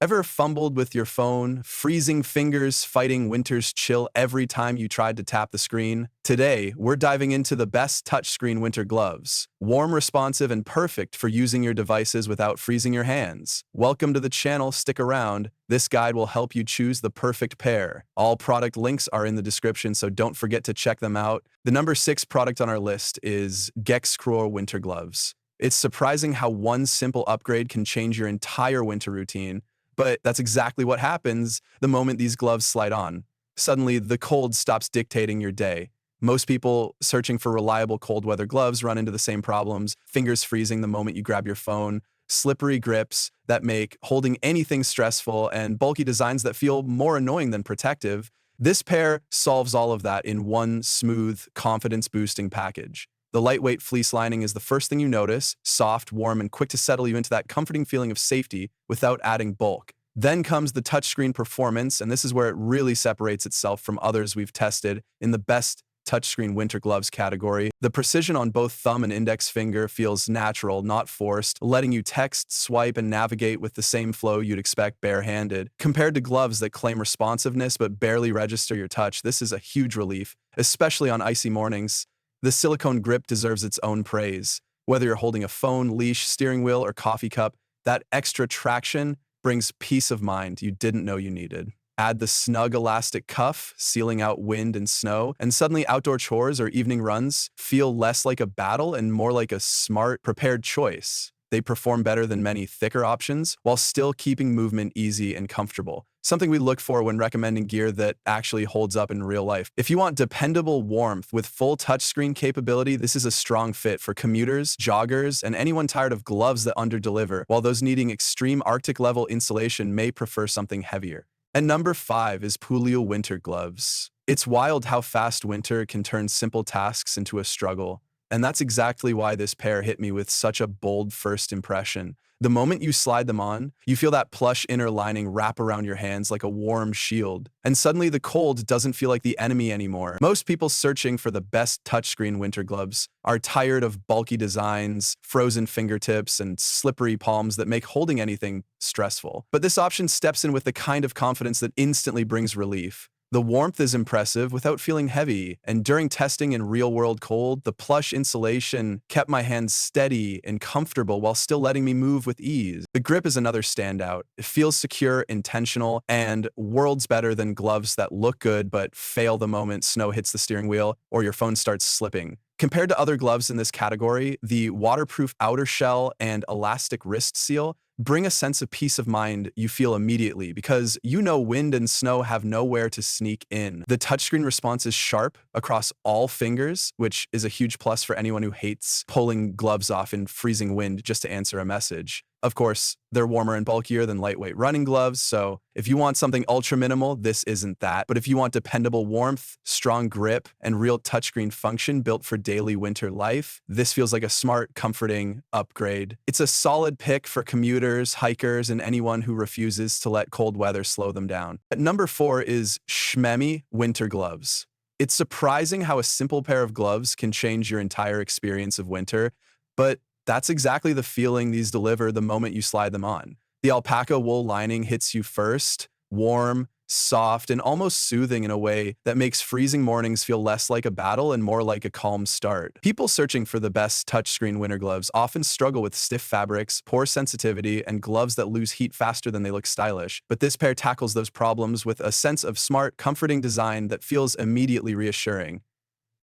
Ever fumbled with your phone, freezing fingers fighting winter's chill every time you tried to tap the screen? Today, we're diving into the best touchscreen winter gloves. Warm, responsive, and perfect for using your devices without freezing your hands. Welcome to the channel, stick around. This guide will help you choose the perfect pair. All product links are in the description, so don't forget to check them out. The number 6 product on our list is GXCROR winter gloves. It's surprising how one simple upgrade can change your entire winter routine. But that's exactly what happens the moment these gloves slide on. Suddenly, the cold stops dictating your day. Most people searching for reliable cold weather gloves run into the same problems: fingers freezing the moment you grab your phone, slippery grips that make holding anything stressful, and bulky designs that feel more annoying than protective. This pair solves all of that in one smooth, confidence-boosting package. The lightweight fleece lining is the first thing you notice, soft, warm, and quick to settle you into that comforting feeling of safety without adding bulk. Then comes the touchscreen performance, and this is where it really separates itself from others we've tested in the best touchscreen winter gloves category. The precision on both thumb and index finger feels natural, not forced, letting you text, swipe, and navigate with the same flow you'd expect barehanded. Compared to gloves that claim responsiveness but barely register your touch, this is a huge relief, especially on icy mornings. The silicone grip deserves its own praise. Whether you're holding a phone, leash, steering wheel, or coffee cup, that extra traction brings peace of mind you didn't know you needed. Add the snug elastic cuff, sealing out wind and snow, and suddenly outdoor chores or evening runs feel less like a battle and more like a smart, prepared choice. They perform better than many thicker options while still keeping movement easy and comfortable, something we look for when recommending gear that actually holds up in real life. If you want dependable warmth with full touchscreen capability, this is a strong fit for commuters, joggers, and anyone tired of gloves that underdeliver, while those needing extreme Arctic-level insulation may prefer something heavier. And number 5 is PULIOU winter gloves. It's wild how fast winter can turn simple tasks into a struggle. And that's exactly why this pair hit me with such a bold first impression. The moment you slide them on, you feel that plush inner lining wrap around your hands like a warm shield. And suddenly the cold doesn't feel like the enemy anymore. Most people searching for the best touchscreen winter gloves are tired of bulky designs, frozen fingertips, and slippery palms that make holding anything stressful. But this option steps in with the kind of confidence that instantly brings relief. The warmth is impressive without feeling heavy, and during testing in real-world cold, the plush insulation kept my hands steady and comfortable while still letting me move with ease. The grip is another standout. It feels secure, intentional, and worlds better than gloves that look good but fail the moment snow hits the steering wheel or your phone starts slipping. Compared to other gloves in this category, the waterproof outer shell and elastic wrist seal bring a sense of peace of mind you feel immediately because you know wind and snow have nowhere to sneak in. The touchscreen response is sharp across all fingers, which is a huge plus for anyone who hates pulling gloves off in freezing wind just to answer a message. Of course, they're warmer and bulkier than lightweight running gloves, so if you want something ultra minimal, this isn't that. But if you want dependable warmth, strong grip, and real touchscreen function built for daily winter life, this feels like a smart, comforting upgrade. It's a solid pick for commuters, hikers, and anyone who refuses to let cold weather slow them down. At number 4 is CHENMEI winter gloves. It's surprising how a simple pair of gloves can change your entire experience of winter, but that's exactly the feeling these deliver the moment you slide them on. The alpaca wool lining hits you first, warm, soft, and almost soothing in a way that makes freezing mornings feel less like a battle and more like a calm start. People searching for the best touchscreen winter gloves often struggle with stiff fabrics, poor sensitivity, and gloves that lose heat faster than they look stylish. But this pair tackles those problems with a sense of smart, comforting design that feels immediately reassuring.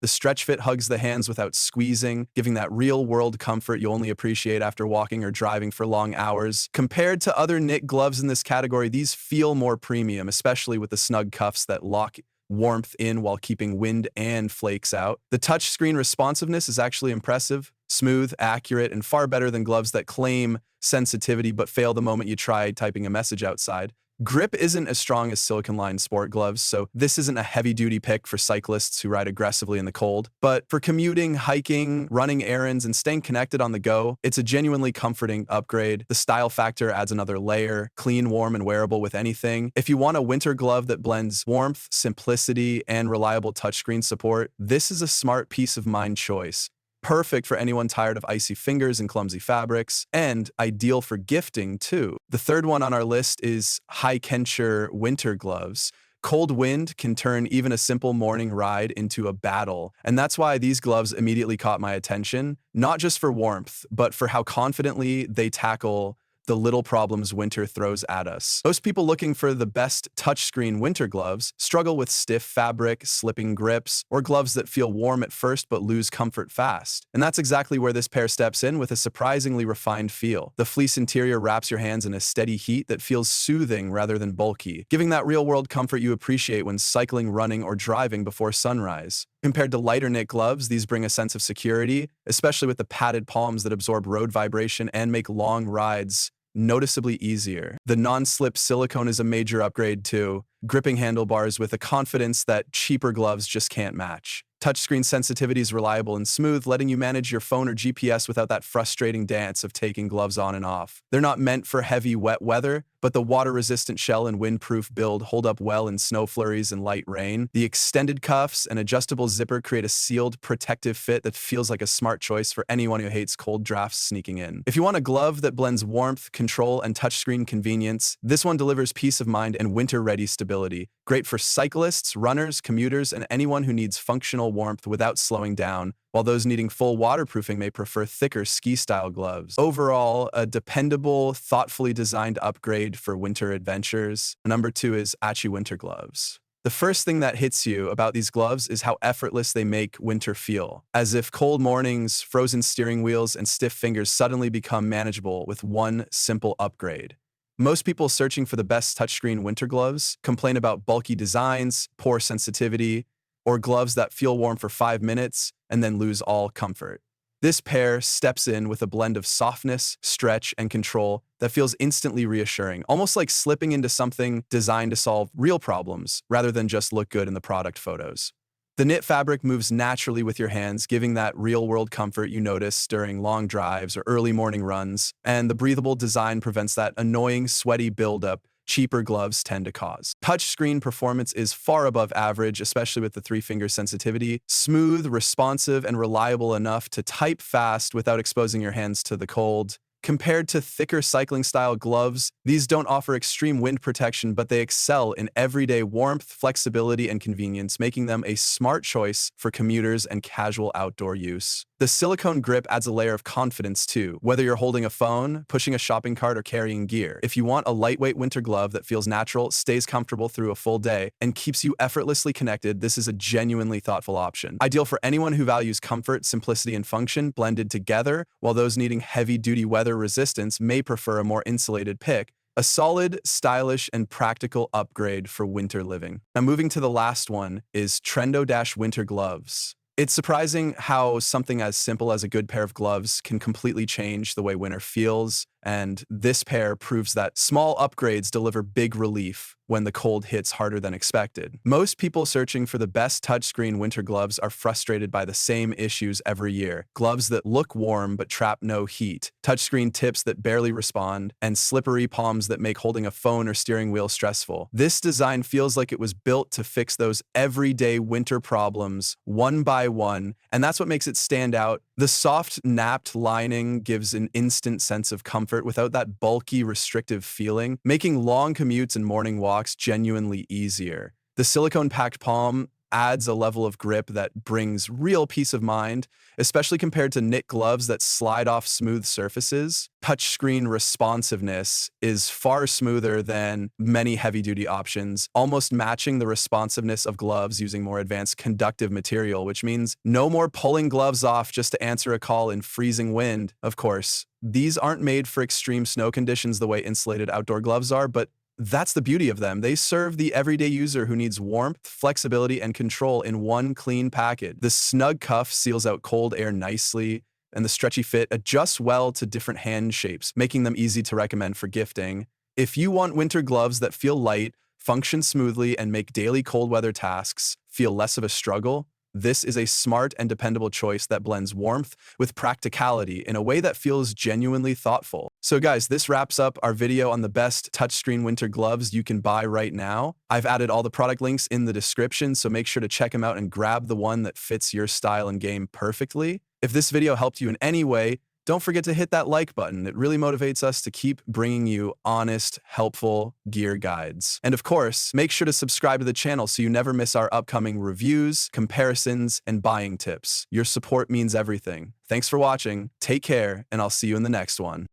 The stretch fit hugs the hands without squeezing, giving that real-world comfort you only appreciate after walking or driving for long hours. Compared to other knit gloves in this category, these feel more premium, especially with the snug cuffs that lock warmth in while keeping wind and flakes out. The touchscreen responsiveness is actually impressive, smooth, accurate, and far better than gloves that claim sensitivity but fail the moment you try typing a message outside. Grip isn't as strong as silicone-lined sport gloves, so this isn't a heavy-duty pick for cyclists who ride aggressively in the cold. But for commuting, hiking, running errands, and staying connected on the go, it's a genuinely comforting upgrade. The style factor adds another layer, clean, warm, and wearable with anything. If you want a winter glove that blends warmth, simplicity, and reliable touchscreen support, this is a smart peace of mind choice. perfect for anyone tired of icy fingers and clumsy fabrics, and ideal for gifting too. The third one on our list is Hikenture winter gloves. Cold wind can turn even a simple morning ride into a battle, and that's why these gloves immediately caught my attention, not just for warmth, but for how confidently they tackle the little problems winter throws at us. Most people looking for the best touchscreen winter gloves struggle with stiff fabric, slipping grips, or gloves that feel warm at first but lose comfort fast. And that's exactly where this pair steps in with a surprisingly refined feel. The fleece interior wraps your hands in a steady heat that feels soothing rather than bulky, giving that real-world comfort you appreciate when cycling, running, or driving before sunrise. Compared to lighter knit gloves, these bring a sense of security, especially with the padded palms that absorb road vibration and make long rides noticeably easier. The non-slip silicone is a major upgrade too, gripping handlebars with a confidence that cheaper gloves just can't match. Touchscreen sensitivity is reliable and smooth, letting you manage your phone or GPS without that frustrating dance of taking gloves on and off. They're not meant for heavy, wet weather, but the water-resistant shell and windproof build hold up well in snow flurries and light rain. The extended cuffs and adjustable zipper create a sealed, protective fit that feels like a smart choice for anyone who hates cold drafts sneaking in. If you want a glove that blends warmth, control, and touchscreen convenience, this one delivers peace of mind and winter-ready stability. Great for cyclists, runners, commuters, and anyone who needs functional warmth without slowing down, while those needing full waterproofing may prefer thicker ski-style gloves. Overall, a dependable, thoughtfully designed upgrade for winter adventures. Number 2 is Achiou winter gloves. The first thing that hits you about these gloves is how effortless they make winter feel, as if cold mornings, frozen steering wheels, and stiff fingers suddenly become manageable with one simple upgrade. Most people searching for the best touchscreen winter gloves complain about bulky designs, poor sensitivity, or gloves that feel warm for 5 minutes and then lose all comfort. This pair steps in with a blend of softness, stretch, and control that feels instantly reassuring, almost like slipping into something designed to solve real problems rather than just look good in the product photos. The knit fabric moves naturally with your hands, giving that real-world comfort you notice during long drives or early morning runs, and the breathable design prevents that annoying, sweaty buildup cheaper gloves tend to cause. Touchscreen performance is far above average, especially with the 3-finger sensitivity. Smooth, responsive, and reliable enough to type fast without exposing your hands to the cold. Compared to thicker cycling-style gloves, these don't offer extreme wind protection, but they excel in everyday warmth, flexibility, and convenience, making them a smart choice for commuters and casual outdoor use. The silicone grip adds a layer of confidence too, whether you're holding a phone, pushing a shopping cart, or carrying gear. If you want a lightweight winter glove that feels natural, stays comfortable through a full day, and keeps you effortlessly connected, this is a genuinely thoughtful option. Ideal for anyone who values comfort, simplicity, and function blended together, while those needing heavy-duty weather resistance may prefer a more insulated pick. A solid, stylish, and practical upgrade for winter living. Now moving to the last one is TRENDOUX winter gloves. It's surprising how something as simple as a good pair of gloves can completely change the way winter feels, and this pair proves that small upgrades deliver big relief when the cold hits harder than expected. Most people searching for the best touchscreen winter gloves are frustrated by the same issues every year. Gloves that look warm but trap no heat, touchscreen tips that barely respond, and slippery palms that make holding a phone or steering wheel stressful. This design feels like it was built to fix those everyday winter problems one by one, and that's what makes it stand out. The soft, napped lining gives an instant sense of comfort without that bulky, restrictive feeling, making long commutes and morning walks genuinely easier. The silicone-packed palm adds a level of grip that brings real peace of mind, especially compared to knit gloves that slide off smooth surfaces. Touchscreen responsiveness is far smoother than many heavy-duty options, almost matching the responsiveness of gloves using more advanced conductive material, which means no more pulling gloves off just to answer a call in freezing wind. Of course, these aren't made for extreme snow conditions the way insulated outdoor gloves are, but that's the beauty of them. They serve the everyday user who needs warmth, flexibility, and control in one clean package. The snug cuff seals out cold air nicely, and the stretchy fit adjusts well to different hand shapes, making them easy to recommend for gifting. If you want winter gloves that feel light, function smoothly, and make daily cold weather tasks feel less of a struggle, this is a smart and dependable choice that blends warmth with practicality in a way that feels genuinely thoughtful. So guys, this wraps up our video on the best touchscreen winter gloves you can buy right now. I've added all the product links in the description, so make sure to check them out and grab the one that fits your style and game perfectly. If this video helped you in any way, don't forget to hit that like button. It really motivates us to keep bringing you honest, helpful gear guides. And of course, make sure to subscribe to the channel so you never miss our upcoming reviews, comparisons, and buying tips. Your support means everything. Thanks for watching, take care, and I'll see you in the next one.